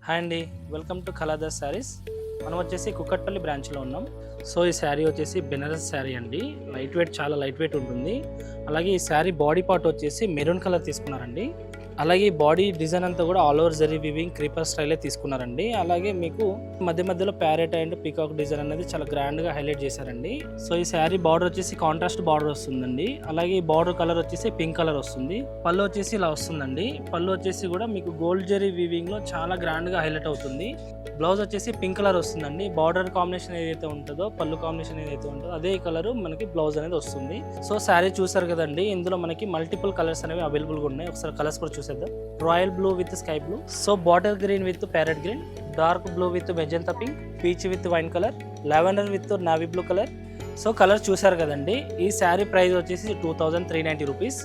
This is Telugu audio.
హాయ్ అండి, వెల్కమ్ టు కళాదాస్ శారీస్. మనం వచ్చేసి కుక్కట్పల్లి బ్రాంచ్లో ఉన్నాం. సో ఈ శారీ వచ్చేసి బెనారస్ శారీ అండి. లైట్ వెయిట్, చాలా లైట్ వెయిట్ ఉంటుంది. అలాగే ఈ శారీ బాడీ పార్ట్ వచ్చేసి మెరూన్ కలర్ తీసుకున్నారండి. అలాగే ఈ బాడీ డిజైన్ అంతా కూడా all over zari weaving creeper స్టైలే తీసుకున్నారండి. అలాగే మీకు మధ్య మధ్యలో ప్యారెట్ అండ్ పీకాక్ డిజైన్ అనేది చాలా గ్రాండ్గా హైలైట్ చేశారండి. సో ఈ శారీ బార్డర్ వచ్చేసి కాంట్రాస్ట్ బార్డర్ వస్తుందండి. అలాగే ఈ బార్డర్ కలర్ వచ్చేసి పింక్ కలర్ వస్తుంది. పళ్ళు వచ్చేసి ఇలా వస్తుందండి. పళ్ళు వచ్చేసి కూడా మీకు గోల్డ్ జరీ వివింగ్ లో చాలా గ్రాండ్గా హైలైట్ అవుతుంది. బ్లౌజ్ వచ్చేసి పింక్ కలర్ వస్తుందండి. బార్డర్ కాంబినేషన్ ఏదైతే ఉంటుందో, పళ్ళు కాంబినేషన్ ఏదైతే ఉంటుందో అదే కలర్ మనకి బ్లౌజ్ అనేది వస్తుంది. సో శారీ చూసారు కదండి, ఇందులో మనకి మల్టిపుల్ కలర్స్ అనేవి అవైలబుల్గా ఉన్నాయి. ఒకసారి కలర్స్ కూడా చూసేద్దాం. Royal blue with sky blue, so bottle green with parrot green, dark blue with magenta pink, peach with wine colour, lavender with navy blue colour. So colour చూసారు కదండి. ఈ శారీ ప్రైస్ వచ్చేసి 2390 రూపీస్.